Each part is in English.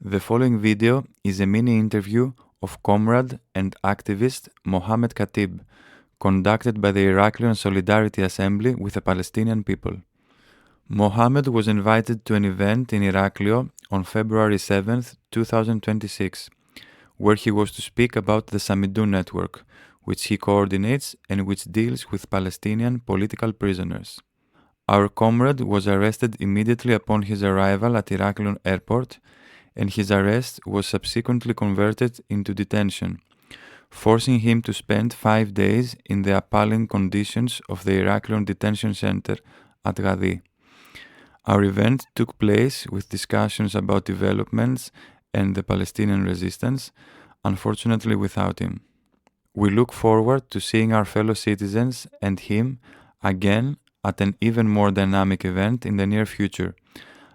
The following video is a mini interview of comrade and activist Mohammed Khatib, conducted by the Heraklion Solidarity Assembly with the Palestinian people. Mohammed was invited to an event in Heraklion on February 7, 2026, where he was to speak about the Samidun network, which he coordinates and which deals with Palestinian political prisoners. Our comrade was arrested immediately upon his arrival at Heraklion airport, and his arrest was subsequently converted into detention, forcing him to spend 5 days in the appalling conditions of the Heraklion detention center at Gadi. Our event took place with discussions about developments and the Palestinian resistance, unfortunately without him. We look forward to seeing our fellow citizens and him again at an even more dynamic event in the near future,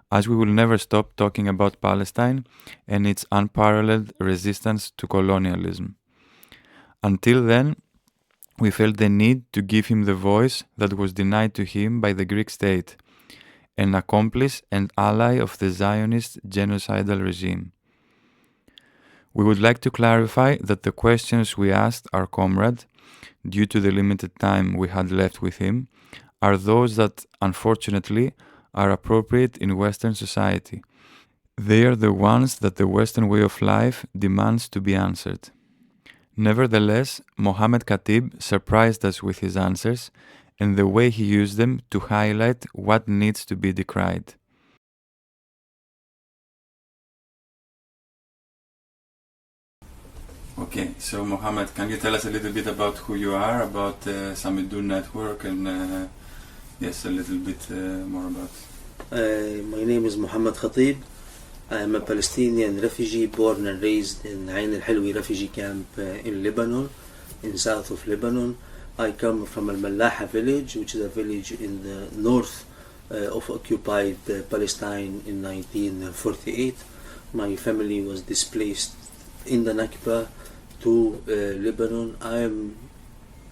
as we will never stop talking about Palestine and its unparalleled resistance to colonialism. Until then, we felt the need to give him the voice that was denied to him by the Greek state, an accomplice and ally of the Zionist genocidal regime. We would like to clarify that the questions we asked our comrade, due to the limited time we had left with him, are those that, unfortunately, are appropriate in Western society. They are the ones that the Western way of life demands to be answered. Nevertheless, Mohammed Khatib surprised us with his answers and the way he used them to highlight what needs to be decried. Okay, so Mohammed, can you tell us a little bit about who you are, about the Samidun network, and yes, a little bit more about. My name is Mohammed Khatib. I am a Palestinian refugee born and raised in Ain al-Hilwi refugee camp in Lebanon, in south of Lebanon. I come from Al-Mallaha village, which is a village in the north of occupied Palestine in 1948. My family was displaced in the Nakba to Lebanon. I am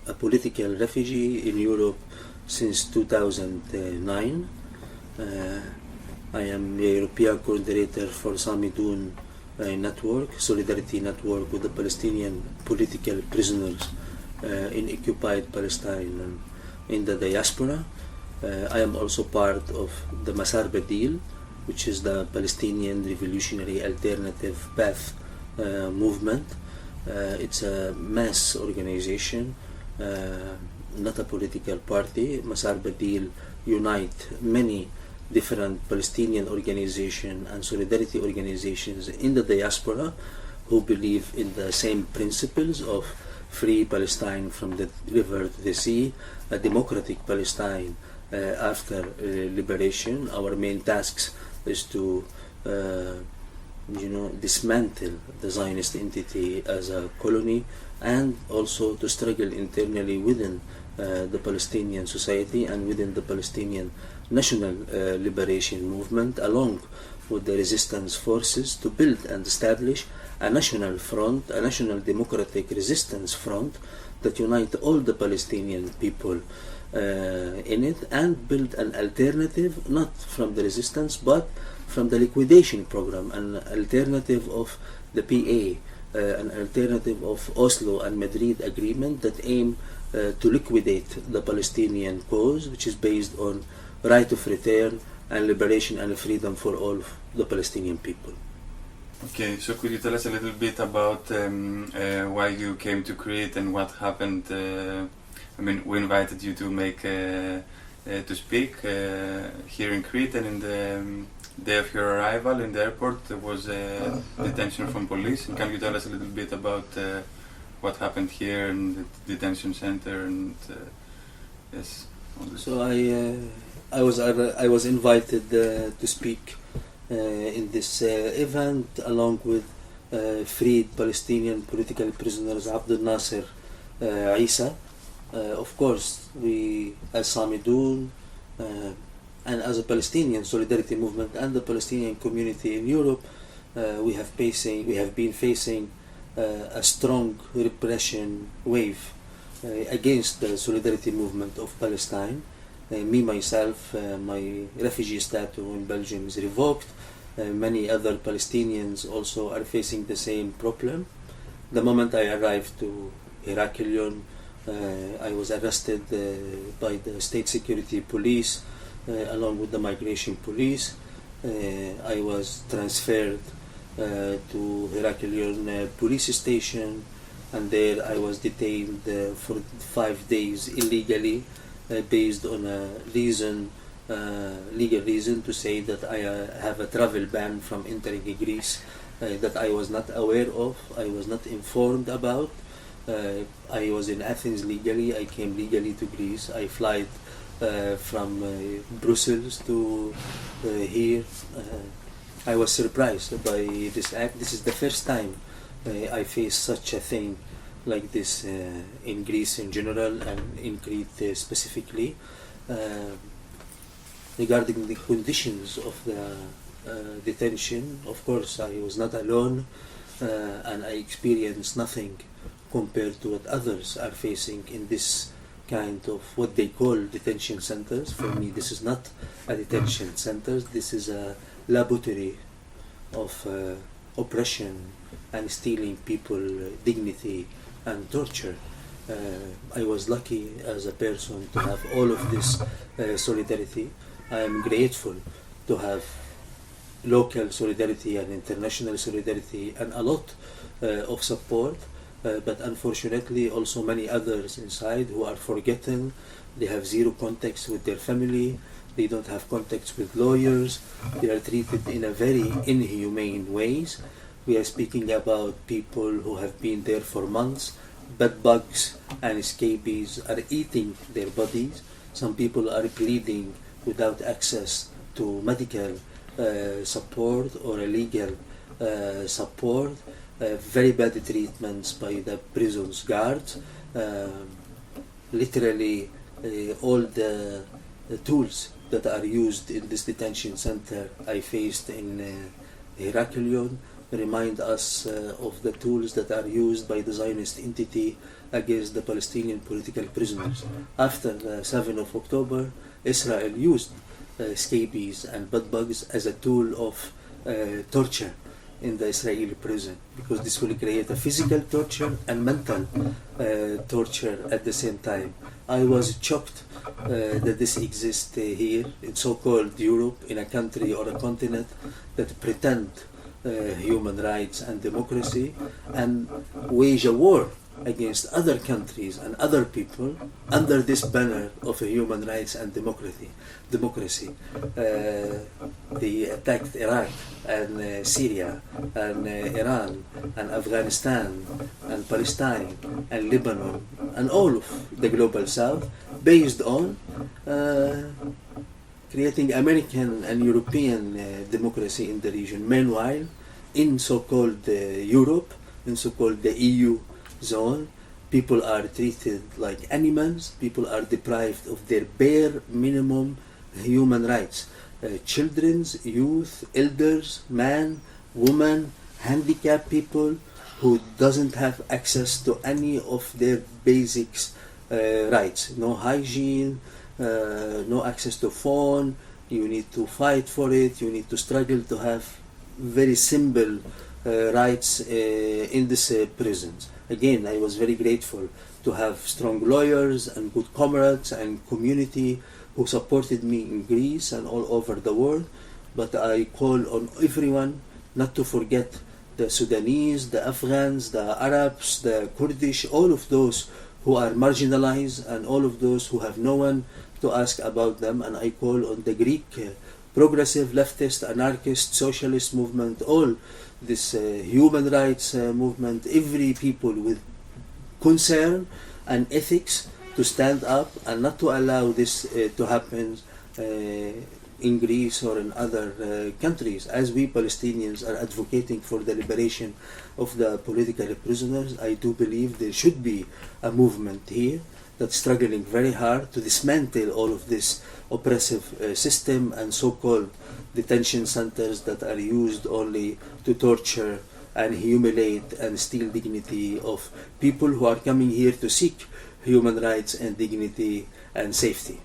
a political refugee in Europe since 2009. I am a European coordinator for Samidun network, solidarity network with the Palestinian political prisoners in occupied Palestine and in the diaspora. I am also part of the Masar Badil, which is the Palestinian Revolutionary Alternative Path movement. It's a mass organization, not a political party. Masar Badil unite many different Palestinian organizations and solidarity organizations in the diaspora who believe in the same principles of free Palestine from the river to the sea, a democratic Palestine after liberation. Our main tasks is to dismantle the Zionist entity as a colony, and also to struggle internally within the Palestinian society and within the Palestinian national liberation movement, along with the resistance forces, to build and establish a national front, a national democratic resistance front that unite all the Palestinian people in it, and build an alternative, not from the resistance but from the liquidation program, an alternative of the PA, an alternative of Oslo and Madrid agreement that aim to liquidate the Palestinian cause, which is based on right of return and liberation and freedom for all of the Palestinian people. Okay, so could you tell us a little bit about why you came to Crete and what happened? We invited you to make to speak here in Crete, and in the day of your arrival in the airport there was a detention from police. And can you tell us a little bit about what happened here in the detention center and yes? So I was invited to speak in this event along with freed Palestinian political prisoners Abdel Nasser Isa. Of course, we as Samidun and as a Palestinian solidarity movement and the Palestinian community in Europe, we have been facing a strong repression wave against the solidarity movement of Palestine. Me myself, my refugee status in Belgium is revoked. Many other Palestinians also are facing the same problem. The moment I arrived to Heraklion, I was arrested by the state security police along with the migration police. I was transferred to Heraklion police station, and there I was detained for 5 days illegally based on a legal reason to say that I have a travel ban from entering Greece that I was not aware of, I was not informed about. I was in Athens legally, I came legally to Greece, I flight from Brussels to here. I was surprised by this act. This is the first time I face such a thing like this in Greece in general and in Crete specifically. Regarding the conditions of the detention, of course I was not alone and I experienced nothing compared to what others are facing in this kind of what they call detention centers. For me, this is not a detention center, this is a laboratory of oppression and stealing people dignity and torture. I was lucky as a person to have all of this solidarity. I am grateful to have local solidarity and international solidarity and a lot of support, but unfortunately also many others inside who are forgotten. They have zero contacts with their family, they don't have contacts with lawyers, they are treated in a very inhumane ways. We are speaking about people who have been there for months. Bed bugs and scabies are eating their bodies. Some people are bleeding without access to medical support or legal support. Very bad treatments by the prison's guards. Literally all the tools that are used in this detention center I faced in Heraklion remind us of the tools that are used by the Zionist entity against the Palestinian political prisoners. After the 7th of October, Israel used scabies and bedbugs as a tool of torture in the Israeli prison, because this will create a physical torture and mental torture at the same time. I was shocked that this exists here in so-called Europe, in a country or a continent that pretend human rights and democracy and wage a war against other countries and other people under this banner of human rights and democracy. They attacked Iraq and Syria and Iran and Afghanistan and Palestine and Lebanon and all of the global south based on creating American and European democracy in the region. Meanwhile, in so-called Europe, in so-called the EU zone, people are treated like animals, people are deprived of their bare minimum human rights. Children's, youth, elders, man, woman, handicapped people who doesn't have access to any of their basics rights. No hygiene, no access to phone, you need to fight for it, you need to struggle to have very simple rights in these prisons. Again, I was very grateful to have strong lawyers and good comrades and community who supported me in Greece and all over the world, but I call on everyone not to forget the Sudanese, the Afghans, the Arabs, the Kurdish, all of those who are marginalized and all of those who have no one to ask about them. And I call on the Greek progressive, leftist, anarchist, socialist movement, all this human rights movement, every people with concern and ethics to stand up and not to allow this to happen in Greece or in other countries. As we Palestinians are advocating for the liberation of the political prisoners, I do believe there should be a movement here that's struggling very hard to dismantle all of this oppressive system and so-called detention centers that are used only to torture and humiliate and steal dignity of people who are coming here to seek human rights and dignity and safety.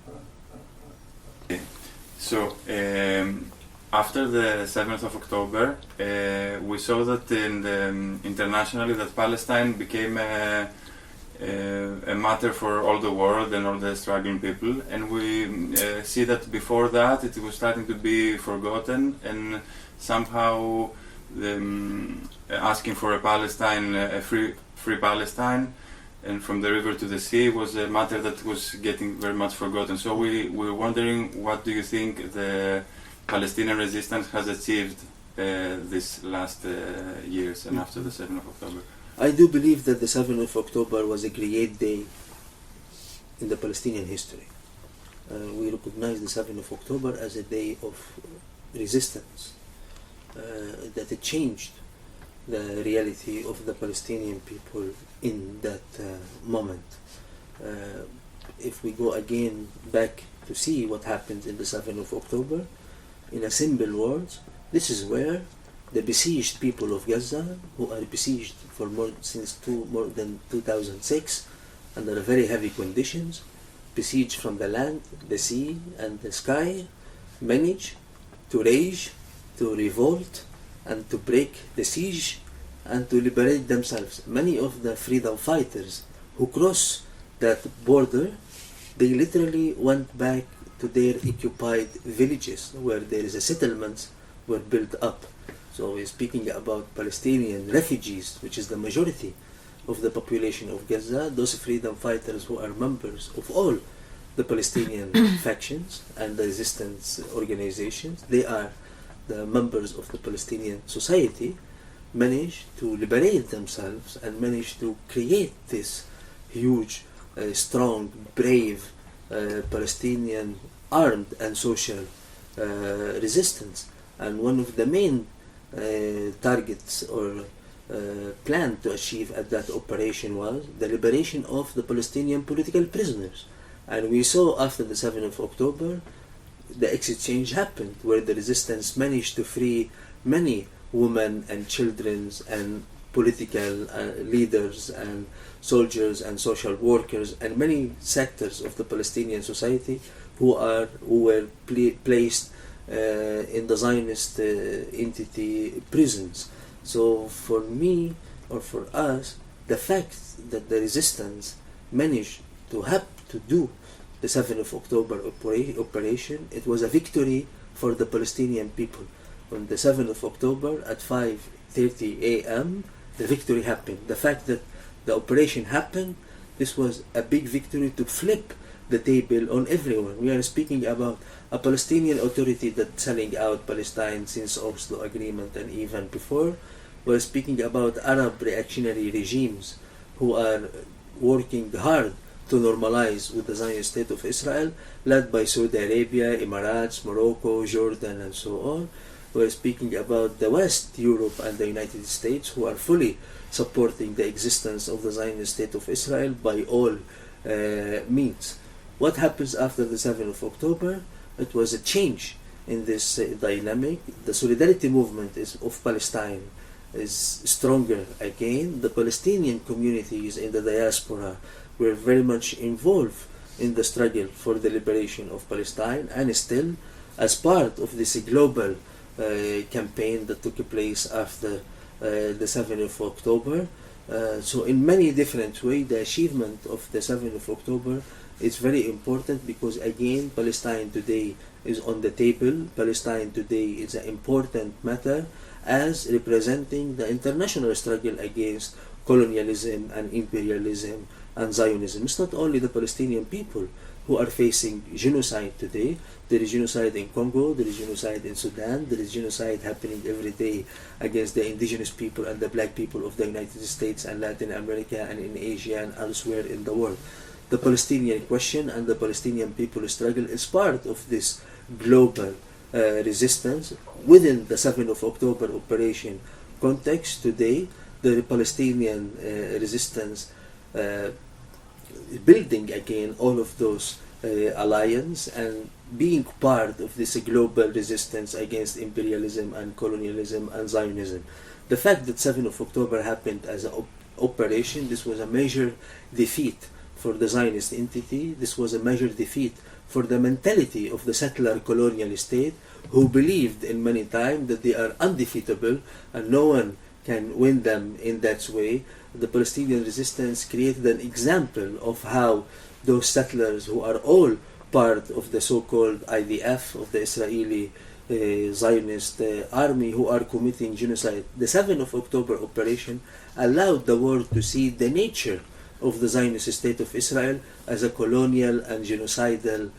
So after the 7th of October, we saw that internationally that Palestine became a matter for all the world and all the struggling people, and we see that before that it was starting to be forgotten, and somehow asking for a Palestine, a free Palestine, and from the river to the sea was a matter that was getting very much forgotten. So we were wondering, what do you think the Palestinian resistance has achieved these last years and after the 7th of October? I do believe that the 7th of October was a great day in the Palestinian history. We recognize the 7th of October as a day of resistance, that it changed the reality of the Palestinian people in that moment. If we go again back to see what happened in the 7th of October, in a simple words, this is where the besieged people of Gaza, who are besieged for more than 2006 under very heavy conditions, besieged from the land, the sea and the sky, manage to rage, to revolt and to break the siege and to liberate themselves. Many of the freedom fighters who cross that border, they literally went back to their occupied villages where there is a settlements were built up. So we're speaking about Palestinian refugees, which is the majority of the population of Gaza. Those freedom fighters who are members of all the Palestinian factions and the resistance organizations, they are the members of the Palestinian society, managed to liberate themselves and managed to create this huge, strong, brave Palestinian armed and social resistance. And one of the main targets or plan to achieve at that operation was the liberation of the Palestinian political prisoners. And we saw after the 7th of October the exchange happened, where the resistance managed to free many women and children and political leaders and soldiers and social workers and many sectors of the Palestinian society who were placed in the Zionist entity prisons. So for me, or for us, the fact that the resistance managed to do the 7th of October operation, it was a victory for the Palestinian people. On the 7th of October at 5:30 a.m., the victory happened. The fact that the operation happened, this was a big victory to flip the table on everyone. We are speaking about a Palestinian authority that's selling out Palestine since Oslo Agreement and even before. We're speaking about Arab reactionary regimes who are working hard to normalize with the Zionist state of Israel, led by Saudi Arabia, Emirates, Morocco, Jordan, and so on. We're speaking about the West, Europe, and the United States, who are fully supporting the existence of the Zionist state of Israel by all means. What happens after the 7th of October? It was a change in this dynamic. The solidarity movement of Palestine is stronger again. The Palestinian communities in the diaspora were very much involved in the struggle for the liberation of Palestine, and still as part of this global campaign that took place after the 7th of October. So in many different ways, the achievement of the 7th of October is very important, because again, Palestine today is on the table. Palestine today is an important matter as representing the international struggle against colonialism and imperialism and Zionism. It's not only the Palestinian people who are facing genocide today. There is genocide in Congo, there is genocide in Sudan, there is genocide happening every day against the indigenous people and the black people of the United States and Latin America and in Asia and elsewhere in the world. The Palestinian question and the Palestinian people struggle is part of this global resistance within the 7th of October operation context. Today, the Palestinian resistance building again all of those alliance and being part of this global resistance against imperialism and colonialism and Zionism. The fact that 7th of October happened as an operation, this was a major defeat for the Zionist entity. This was a major defeat for the mentality of the settler colonial state, who believed in many times that they are undefeatable and no one can win them in that way. The Palestinian resistance created an example of how those settlers, who are all part of the so-called IDF, of the Israeli Zionist army, who are committing genocide. The 7th of October operation allowed the world to see the nature of the Zionist state of Israel as a colonial and genocidal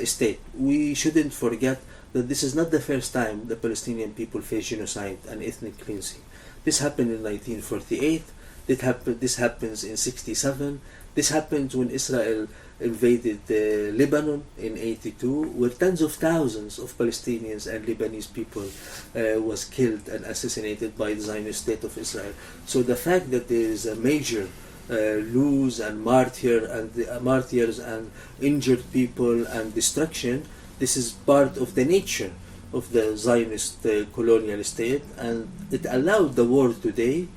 state. We shouldn't forget that this is not the first time the Palestinian people face genocide and ethnic cleansing. This happened in 1948, this happens in 1967, this happened when Israel invaded Lebanon in 1982, where tens of thousands of Palestinians and Lebanese people was killed and assassinated by the Zionist state of Israel. So the fact that there is a major lose and martyrs and injured people and destruction, this is part of the nature of the Zionist colonial state, and it allowed the world today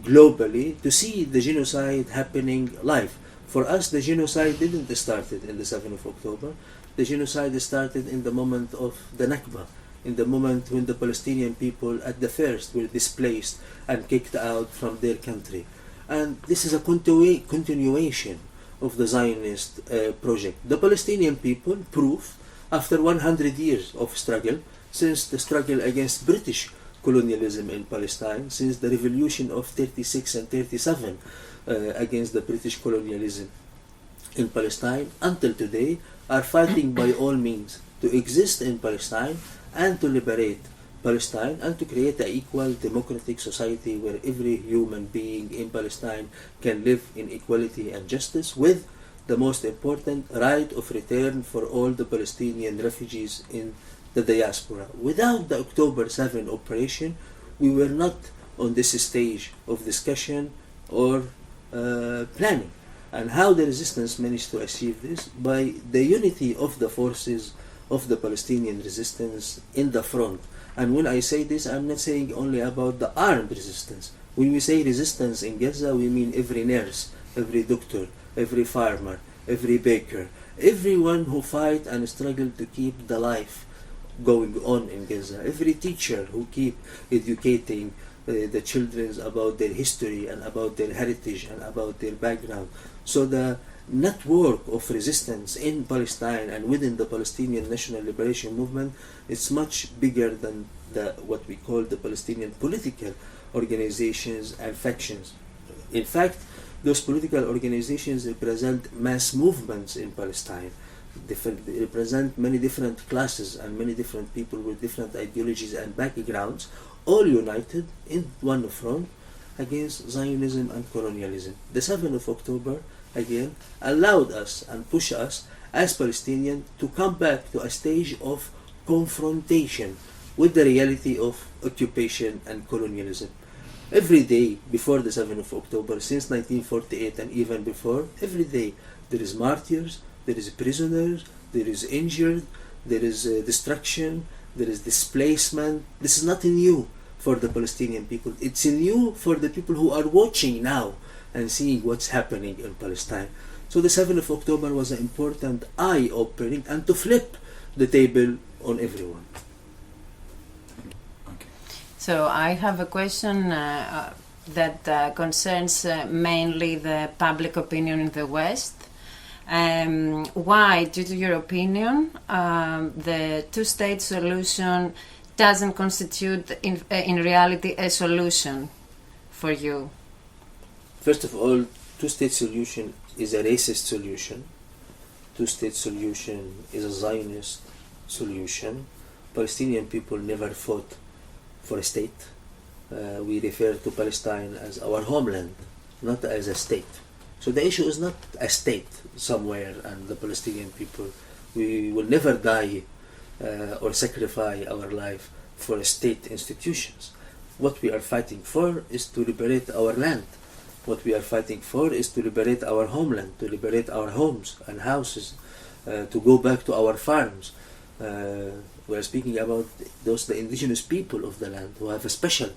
globally to see the genocide happening live. For us, the genocide didn't start in the 7th of October. The genocide started in the moment of the Nakba, in the moment when the Palestinian people at the first were displaced and kicked out from their country. And this is a continuation of the Zionist project. The Palestinian people prove, after 100 years of struggle, since the struggle against British colonialism in Palestine, since the revolution of 36 and 37 against the British colonialism in Palestine, until today, are fighting by all means to exist in Palestine and to liberate Palestine and to create an equal democratic society where every human being in Palestine can live in equality and justice, with the most important right of return for all the Palestinian refugees in the diaspora. Without the October 7 operation, we were not on this stage of discussion or planning. And how the resistance managed to achieve this? By the unity of the forces of the Palestinian resistance in the front. And when I say this, I'm not saying only about the armed resistance. When we say resistance in Gaza, we mean every nurse, every doctor, every farmer, every baker, everyone who fight and struggle to keep the life going on in Gaza, every teacher who keep educating the children about their history and about their heritage and about their background. So the network of resistance in Palestine and within the Palestinian National Liberation Movement is much bigger than what we call the Palestinian political organizations and factions. In fact, those political organizations represent mass movements in Palestine. They represent many different classes and many different people with different ideologies and backgrounds, all united in one front against Zionism and colonialism. The 7th of October, again, allowed us and pushed us as Palestinians to come back to a stage of confrontation with the reality of occupation and colonialism. Every day before the 7th of October, since 1948 and even before, every day there is martyrs, there is prisoners, there is injured, there is destruction, there is displacement. This is nothing new for the Palestinian people. It's new for the people who are watching now and seeing what's happening in Palestine. So the 7th of October was an important eye-opening and to flip the table on everyone. Okay. So I have a question that concerns mainly the public opinion in the West. Why, due to your opinion, the two-state solution doesn't constitute in reality a solution for you? First of all, two-state solution is a racist solution. Two-state solution is a Zionist solution. Palestinian people never fought for a state. We refer to Palestine as our homeland, not as a state. So the issue is not a state somewhere and the Palestinian people. We will never die or sacrifice our life for state institutions. What we are fighting for is to liberate our land. What we are fighting for is to liberate our homeland, to liberate our homes and houses, to go back to our farms. We are speaking about the indigenous people of the land who have a special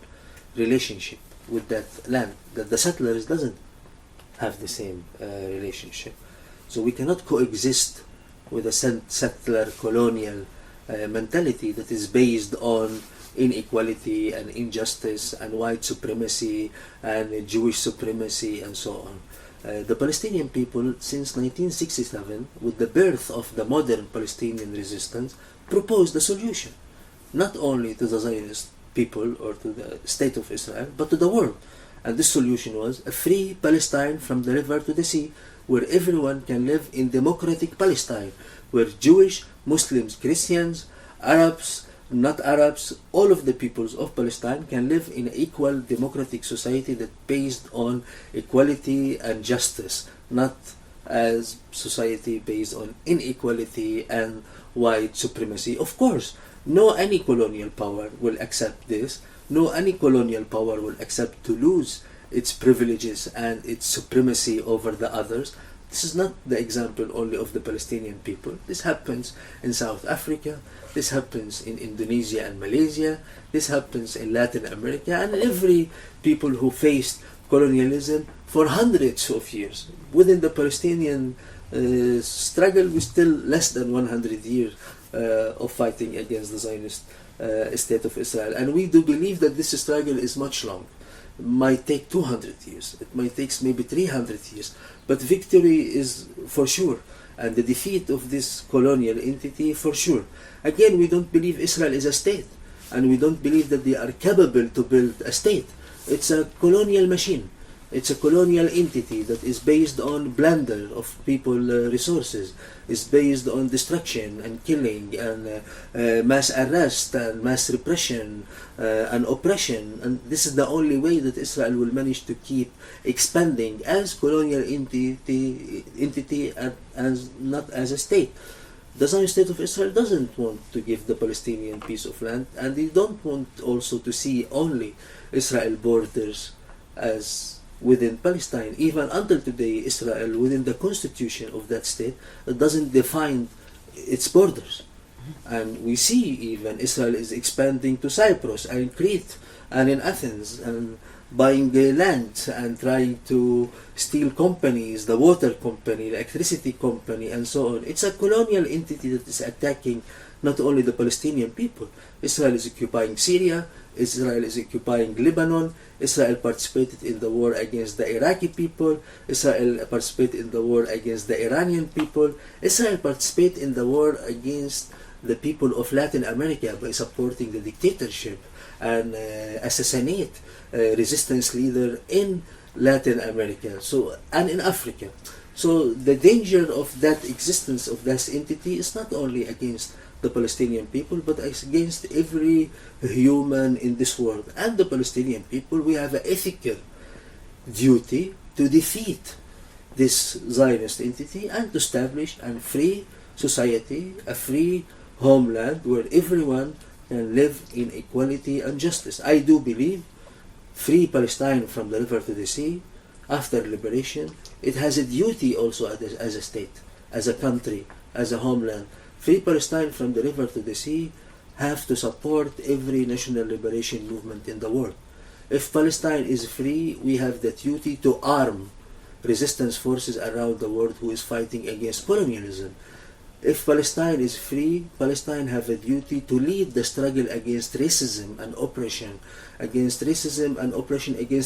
relationship with that land that the settlers doesn't have the same relationship. So we cannot coexist with a settler colonial mentality that is based on inequality and injustice and white supremacy and Jewish supremacy and so on. The Palestinian people, since 1967, with the birth of the modern Palestinian resistance, proposed a solution, not only to the Zionist people or to the state of Israel, but to the world. And this solution was a free Palestine from the river to the sea, where everyone can live in democratic Palestine, where Jewish, Muslims, Christians, Arabs, not Arabs, all of the peoples of Palestine can live in an equal democratic society that based on equality and justice, not as society based on inequality and white supremacy. Of course, no any colonial power will accept this. No any colonial power will accept to lose its privileges and its supremacy over the others. This is not the example only of the Palestinian people. This happens in South Africa, this happens in Indonesia and Malaysia, this happens in Latin America, and every people who faced colonialism for hundreds of years. Within the Palestinian struggle, we still less than 100 years of fighting against the Zionist state of Israel. And we do believe that this struggle is much longer. It might take 200 years, it might take maybe 300 years, but victory is for sure, and the defeat of this colonial entity for sure. Again, we don't believe Israel is a state, and we don't believe that they are capable to build a state. It's a colonial machine. It's a colonial entity that is based on plunder of people resources. It's based on destruction and killing and mass arrest and mass repression and oppression. And this is the only way that Israel will manage to keep expanding as colonial entity and not as a state. The Zionist state of Israel doesn't want to give the Palestinian piece of land, and they don't want also to see only Israel borders as within Palestine. Even until today, Israel, within the constitution of that state, doesn't define its borders. And we see even Israel is expanding to Cyprus and Crete and in Athens and buying land and trying to steal companies, the water company, the electricity company, and so on. It's a colonial entity that is attacking not only the Palestinian people. Israel is occupying Syria, Israel is occupying Lebanon, Israel participated in the war against the Iraqi people, Israel participated in the war against the Iranian people, Israel participated in the war against the people of Latin America by supporting the dictatorship and assassinate resistance leader in Latin America and in Africa. So the danger of that existence of that entity is not only against the Palestinian people, but against every human in this world. And the Palestinian people, we have an ethical duty to defeat this Zionist entity and to establish a free society, a free homeland where everyone can live in equality and justice. I do believe free Palestine from the river to the sea, after liberation, it has a duty also as a state, as a country, as a homeland. Free Palestine from the river to the sea have to support every national liberation movement in the world. If Palestine is free, we have the duty to arm resistance forces around the world who is fighting against colonialism. If Palestine is free, Palestine have a duty to lead the struggle against racism and oppression, against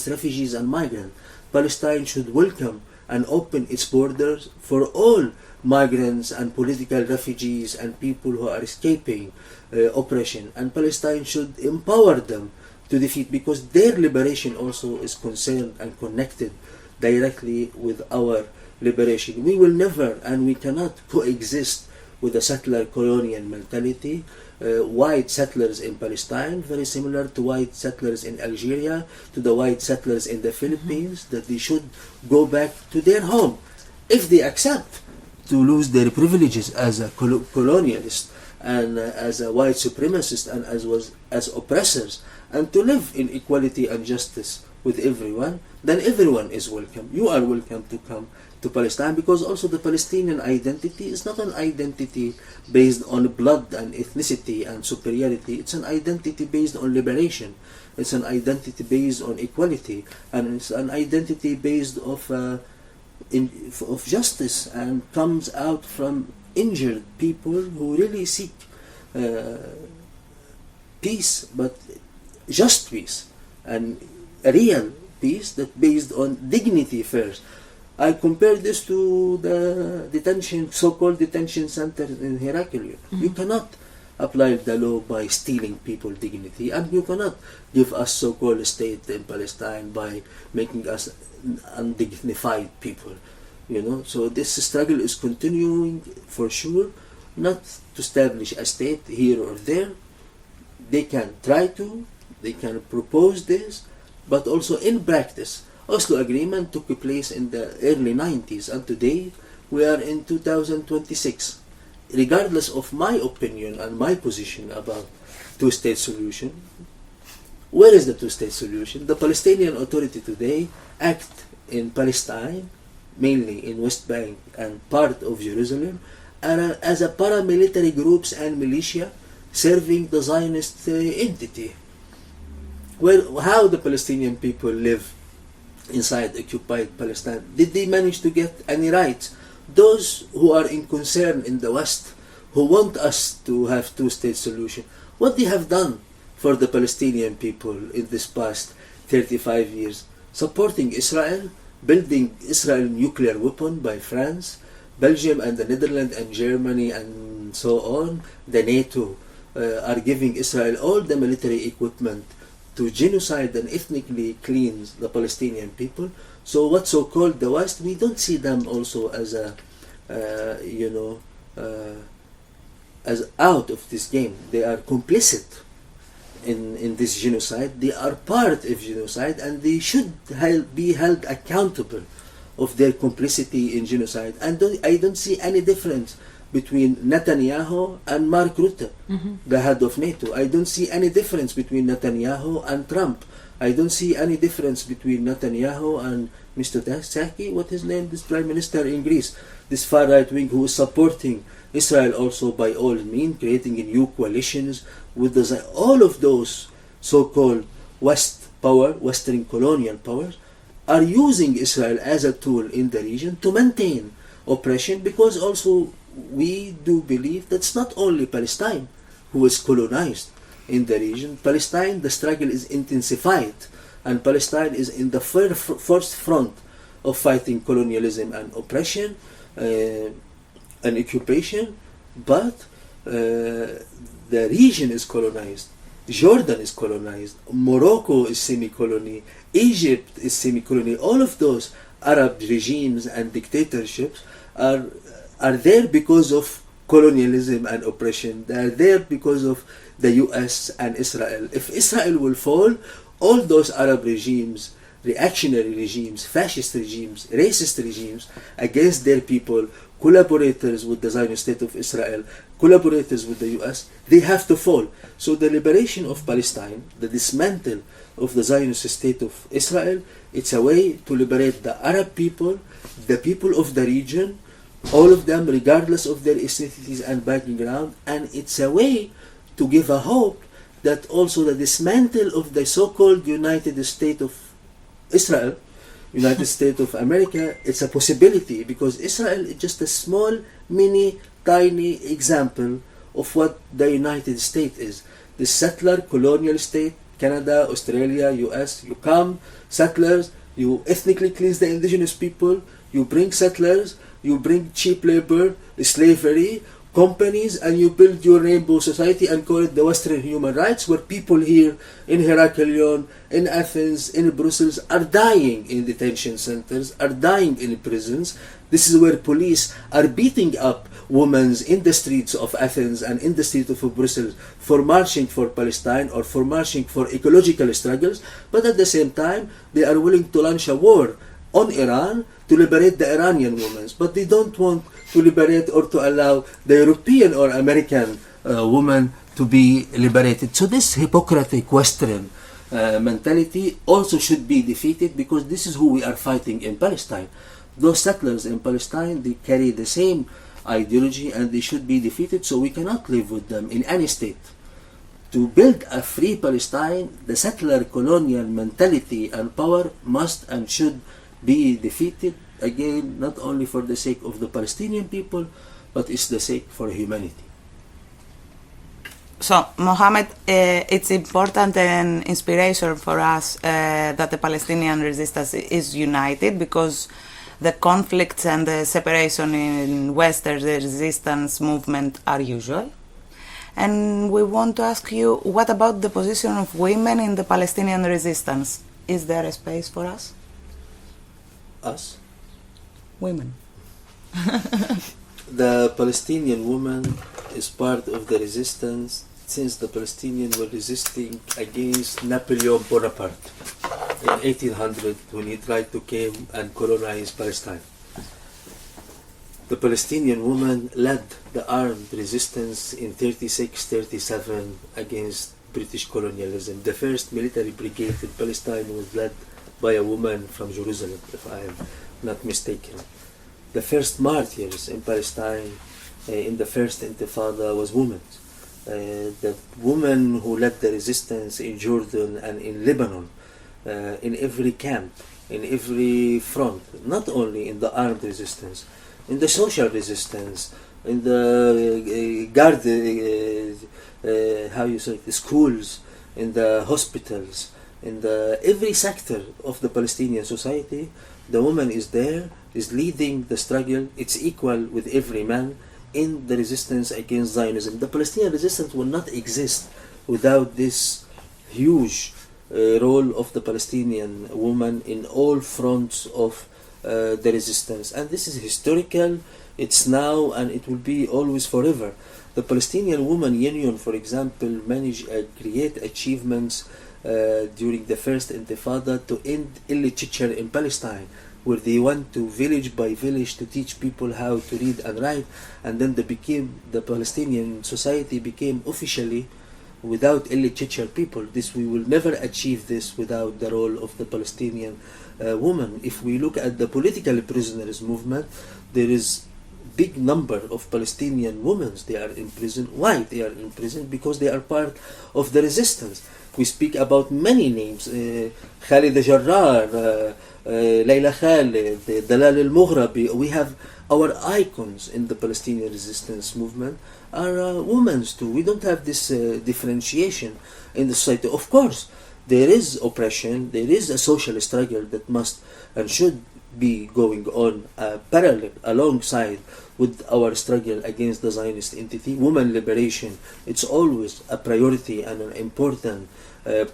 refugees and migrants. Palestine should welcome and open its borders for all migrants and political refugees and people who are escaping oppression. And Palestine should empower them to defeat, because their liberation also is concerned and connected directly with our liberation. We will never and we cannot coexist with a settler colonial mentality. White settlers in Palestine, very similar to white settlers in Algeria, to the white settlers in the Philippines, that they should go back to their home if they accept to lose their privileges as a colonialist and as a white supremacist and as oppressors, and to live in equality and justice with everyone. Then everyone is welcome. You are welcome to come to Palestine, because also the Palestinian identity is not an identity based on blood and ethnicity and superiority. It's an identity based on liberation. It's an identity based on equality, and it's an identity based of justice, and comes out from injured people who really seek peace, but just peace, and a real peace that based on dignity first. I compare this to the detention, so-called detention centers in Heraklion. You cannot apply the law by stealing people's dignity, and you cannot give us so-called state in Palestine by making us undignified people. So this struggle is continuing for sure, not to establish a state here or there. They can try to, they can propose this, but also in practice. Oslo Agreement took place in the early 90s, and today we are in 2026. Regardless of my opinion and my position about two-state solution, where is the two-state solution? The Palestinian Authority today act in Palestine, mainly in West Bank and part of Jerusalem, as a paramilitary groups and militia serving the Zionist entity. How the Palestinian people live inside occupied Palestine? Did they manage to get any rights? Those who are in concern in the West, who want us to have two-state solution, what they have done for the Palestinian people in this past 35 years? Supporting Israel, building Israel nuclear weapon by France, Belgium and the Netherlands and Germany and so on. The NATO are giving Israel all the military equipment to genocide and ethnically cleanse the Palestinian people. So what so-called the West, we don't see them also as as out of this game. They are complicit in this genocide. They are part of genocide, and they should be held accountable of their complicity in genocide. And I don't see any difference between Netanyahu and Mark Rutte, the head of NATO. I don't see any difference between Netanyahu and Trump. I don't see any difference between Netanyahu and Mr. Saki, what his name, this prime minister in Greece, this far right wing who is supporting Israel also by all means, creating new coalitions with all of those so-called Western colonial powers are using Israel as a tool in the region to maintain oppression, because also we do believe that's not only Palestine who is colonized in the region. Palestine, the struggle is intensified, and Palestine is in the first front of fighting colonialism and oppression and occupation, but the region is colonized. Jordan is colonized, Morocco is semi-colony, Egypt is semi-colony. All of those Arab regimes and dictatorships are there because of colonialism and oppression. They are there because of the US and Israel. If Israel will fall, all those Arab regimes, reactionary regimes, fascist regimes, racist regimes against their people, collaborators with the Zionist state of Israel, collaborators with the US, they have to fall. So the liberation of Palestine, the dismantle of the Zionist state of Israel, it's a way to liberate the Arab people, the people of the region, all of them regardless of their ethnicities and background, and it's a way to give a hope that also the dismantle of the so-called United States of Israel, United States of America, it's a possibility, because Israel is just a small, mini, tiny example of what the United States is. The settler colonial state, Canada, Australia, US, you come, settlers, you ethnically cleanse the indigenous people, you bring settlers, you bring cheap labor, slavery, companies, and you build your rainbow society and call it the Western human rights, where people here in Heraklion, in Athens, in Brussels are dying in detention centers, are dying in prisons. This is where police are beating up women in the streets of Athens and in the streets of Brussels for marching for Palestine or for marching for ecological struggles, but at the same time they are willing to launch a war on Iran to liberate the Iranian women, but they don't want to liberate or to allow the European or American woman to be liberated. So this hypocritic Western mentality also should be defeated, because this is who we are fighting in Palestine. Those settlers in Palestine, they carry the same ideology and they should be defeated, so we cannot live with them in any state. To build a free Palestine, the settler colonial mentality and power must and should be defeated, again, not only for the sake of the Palestinian people, but it's the sake for humanity. So, Mohammed, it's important and inspiration for us that the Palestinian resistance is united, because the conflicts and the separation in Western resistance movement are usual. And we want to ask you, what about the position of women in the Palestinian resistance? Is there a space for us? Us? Women. The Palestinian woman is part of the resistance since the Palestinians were resisting against Napoleon Bonaparte in 1800 when he tried to come and colonize Palestine. The Palestinian woman led the armed resistance in 36-37 against British colonialism. The first military brigade in Palestine was led by a woman from Jerusalem, if I am not mistaken. The first martyrs in Palestine in the first Intifada was women. The women who led the resistance in Jordan and in Lebanon, in every camp, in every front, not only in the armed resistance, in the social resistance, in the the schools, in the hospitals, in the every sector of the Palestinian society, the woman is there, is leading the struggle. It's equal with every man in the resistance against Zionism. The Palestinian resistance will not exist without this huge role of the Palestinian woman in all fronts of the resistance. And this is historical, it's now, and it will be always forever. The Palestinian Women Union, for example, managed great achievements during the first Intifada to end illiterature in Palestine, where they went to village by village to teach people how to read and write, and then the Palestinian society became officially without illiterature people. This we will never achieve this without the role of the Palestinian woman. If we look at the political prisoners movement, there is big number of Palestinian women. They are in prison. Why they are in prison? Because they are part of the resistance. We speak about many names: Khalid Jarrar, Layla Khalid, Dalal al-Mughrabi. We have our icons in the Palestinian resistance movement are women too. We don't have this differentiation in the society. Of course, there is oppression, there is a social struggle that must and should be going on parallel alongside with our struggle against the Zionist entity. Women liberation, it's always a priority and an important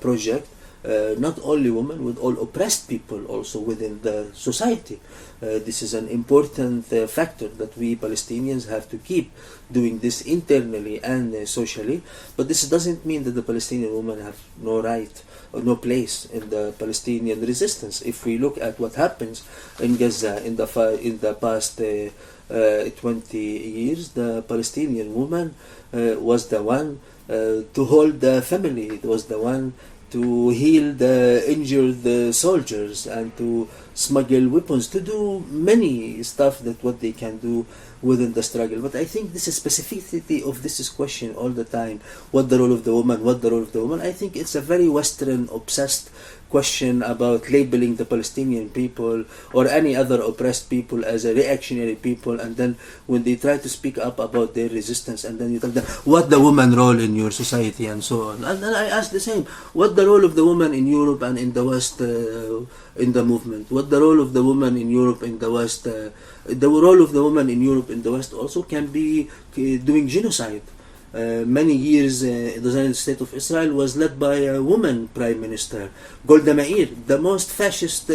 project. Not only women, with all oppressed people also within the society. This is an important factor that we Palestinians have to keep doing this internally and socially. But this doesn't mean that the Palestinian women have no right or no place in the Palestinian resistance. If we look at what happens in Gaza in the past 20 years, the Palestinian woman was the one to hold the family. It was the one to heal the injured soldiers and to smuggle weapons, to do many stuff that what they can do within the struggle. But I think this is specificity of this question all the time. What the role of the woman? What the role of the woman? I think it's a very Western obsessed question about labeling the Palestinian people or any other oppressed people as a reactionary people, and then when they try to speak up about their resistance, and then you tell them what the woman role in your society and so on. And then I ask the same, what the role of the woman in Europe and in the West in the movement? What the role of the woman in Europe in the West? The role of the woman in Europe in the West also can be doing genocide. Many years the Zionist state of Israel was led by a woman prime minister, Golda Meir, the most fascist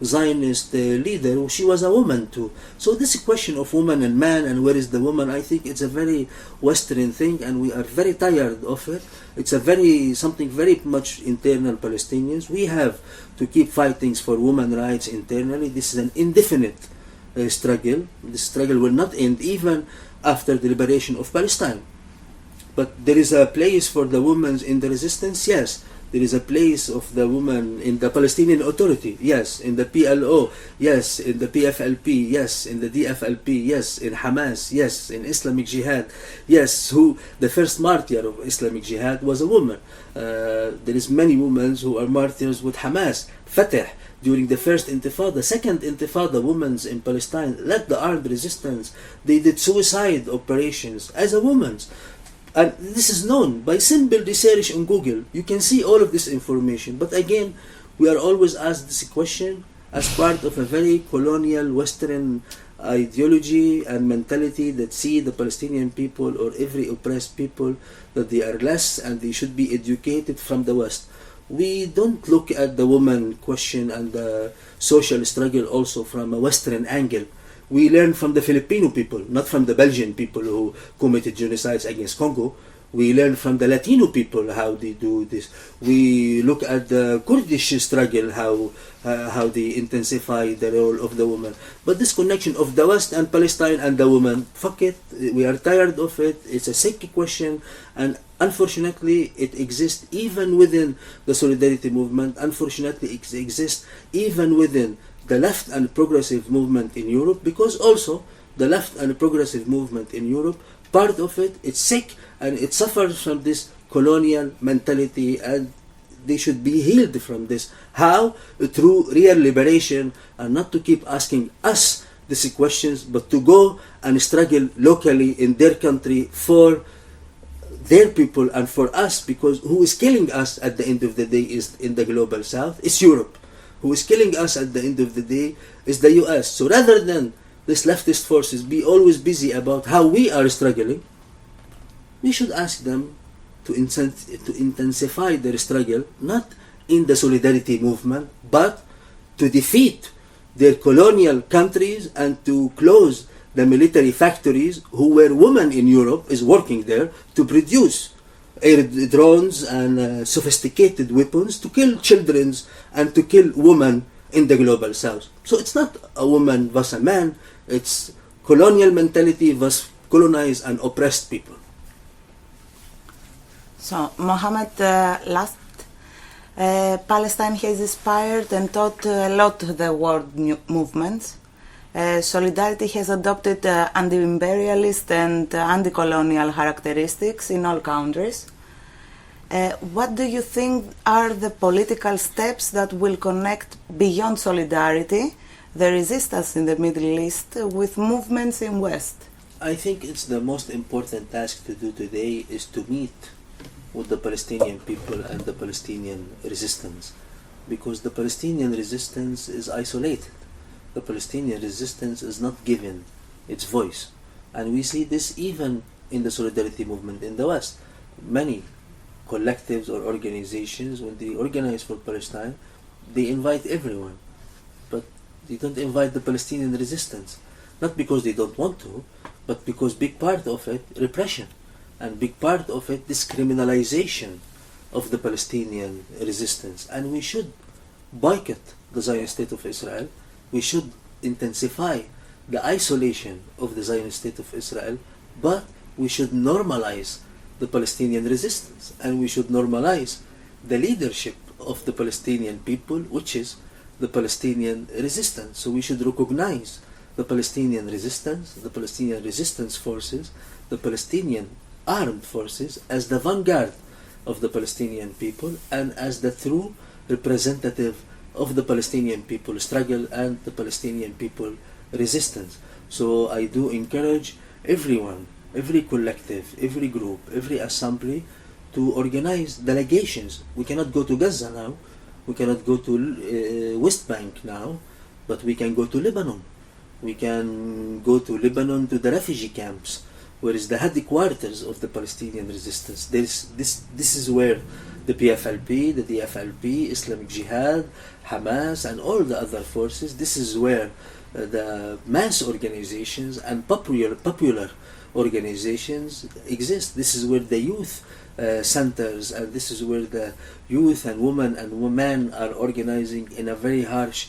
Zionist leader. She was a woman too. So this question of woman and man and where is the woman, I think it's a very Western thing, and we are very tired of it. It's something very much internal Palestinians. We have to keep fighting for women rights internally. This is an indefinite struggle. This struggle will not end even after the liberation of Palestine. But there is a place for the women in the resistance, yes. There is a place of the woman in the Palestinian Authority, yes, in the PLO, yes, in the PFLP, yes, in the DFLP, yes, in Hamas, yes, in Islamic Jihad, yes, who the first martyr of Islamic Jihad was a woman. There is many women who are martyrs with Hamas. Fatah, during the first Intifada, second Intifada, women in Palestine led the armed resistance. They did suicide operations as a woman. And this is known by simple research on Google. You can see all of this information. But again, we are always asked this question as part of a very colonial Western ideology and mentality that see the Palestinian people or every oppressed people that they are less and they should be educated from the West. We don't look at the woman question and the social struggle also from a Western angle. We learn from the Filipino people, not from the Belgian people who committed genocides against Congo. We learn from the Latino people how they do this. We look at the Kurdish struggle, how they intensify the role of the woman. But this connection of the West and Palestine and the woman, fuck it, we are tired of it. It's a sick question, and unfortunately it exists even within the Solidarity movement. Unfortunately it exists even within the left and progressive movement in Europe, because also the left and progressive movement in Europe, part of it, it's sick and it suffers from this colonial mentality, and they should be healed from this. How? Through real liberation, and not to keep asking us these questions, but to go and struggle locally in their country for their people and for us, because who is killing us at the end of the day is in the global south, is Europe. Who is killing us at the end of the day is the US. So rather than these leftist forces be always busy about how we are struggling, we should ask them to intensify their struggle, not in the solidarity movement, but to defeat their colonial countries and to close the military factories where women in Europe is working there to produce air drones and sophisticated weapons to kill children and to kill women in the global south. So it's not a woman versus a man, it's colonial mentality versus colonized and oppressed people. So, Mohammed, Palestine has inspired and taught a lot the world movements. Solidarity has adopted anti-imperialist and anti-colonial characteristics in all countries. What do you think are the political steps that will connect beyond solidarity, the resistance in the Middle East, with movements in West? I think it's the most important task to do today is to meet with the Palestinian people and the Palestinian resistance, because the Palestinian resistance is isolated. The Palestinian resistance is not given its voice, and we see this even in the solidarity movement in the West. Many collectives or organizations, when they organize for Palestine, they invite everyone, but they don't invite the Palestinian resistance, not because they don't want to, but because big part of it repression, and big part of it discriminalization of the Palestinian resistance. And we should boycott the Zionist State of Israel. We should intensify the isolation of the Zionist State of Israel, but we should normalize the Palestinian resistance, and we should normalize the leadership of the Palestinian people, which is the Palestinian resistance. So we should recognize the Palestinian resistance forces, the Palestinian armed forces as the vanguard of the Palestinian people and as the true representative of the Palestinian people struggle and the Palestinian people resistance. So I do encourage everyone, every collective, every group, every assembly to organize delegations. We cannot go to Gaza now, we cannot go to West Bank now, but we can go to Lebanon. We can go to Lebanon to the refugee camps, where is the headquarters of the Palestinian resistance. This is where the PFLP, the DFLP, Islamic Jihad, Hamas, and all the other forces, this is where the mass organizations and popular organizations exist. This is where the youth centers, and this is where the youth and women and men are organizing in a very harsh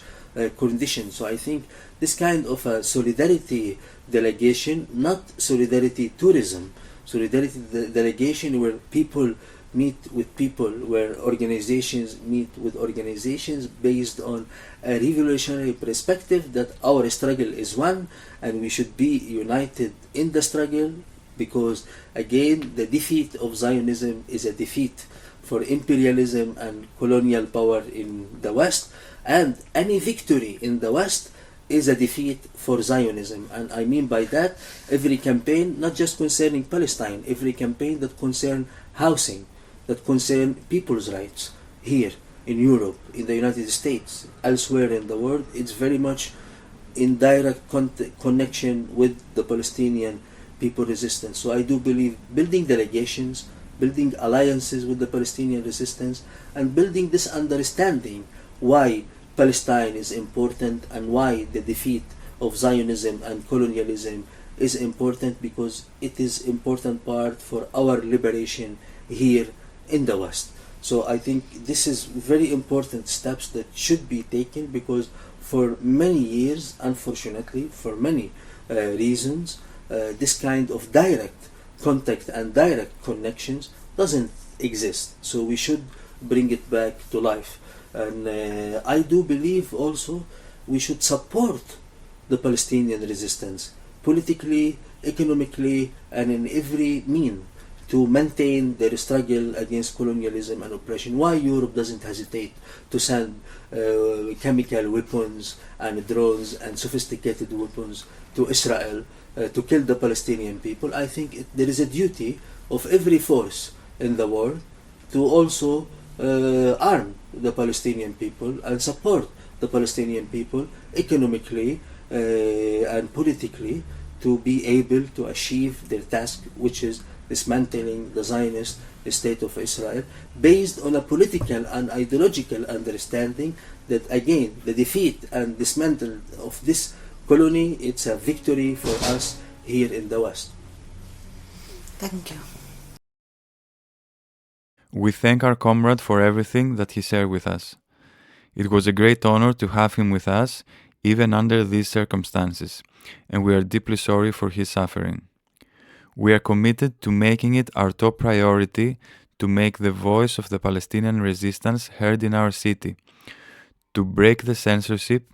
condition. So I think this kind of a solidarity delegation, not solidarity tourism, solidarity delegation where people meet with people, where organizations meet with organizations based on a revolutionary perspective that our struggle is one and we should be united in the struggle, because again the defeat of Zionism is a defeat for imperialism and colonial power in the West, and any victory in the West is a defeat for Zionism. And I mean by that, every campaign, not just concerning Palestine, every campaign that concern housing, that concern people's rights here in Europe, in the United States, elsewhere in the world, it's very much in direct connection with the Palestinian people resistance. So I do believe building delegations, building alliances with the Palestinian resistance, and building this understanding why Palestine is important and why the defeat of Zionism and colonialism is important, because it is important part for our liberation here in the West. So I think this is very important steps that should be taken, because for many years, unfortunately, for many reasons, this kind of direct contact and direct connections doesn't exist. So we should bring it back to life. And I do believe also we should support the Palestinian resistance politically, economically, and in every mean to maintain their struggle against colonialism and oppression. Why Europe doesn't hesitate to send chemical weapons and drones and sophisticated weapons to Israel to kill the Palestinian people? I think there is a duty of every force in the world to also arm the Palestinian people and support the Palestinian people economically and politically to be able to achieve their task, which is dismantling the Zionist state of Israel, based on a political and ideological understanding that, again, the defeat and dismantle of this colony, it's a victory for us here in the West. Thank you. We thank our comrade for everything that he shared with us. It was a great honor to have him with us, even under these circumstances, and we are deeply sorry for his suffering. We are committed to making it our top priority to make the voice of the Palestinian resistance heard in our city, to break the censorship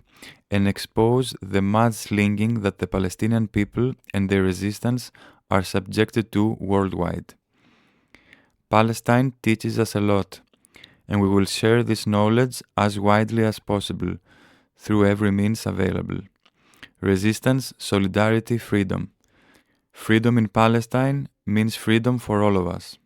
and expose the mudslinging that the Palestinian people and their resistance are subjected to worldwide. Palestine teaches us a lot, and we will share this knowledge as widely as possible through every means available. Resistance, solidarity, freedom. Freedom in Palestine means freedom for all of us.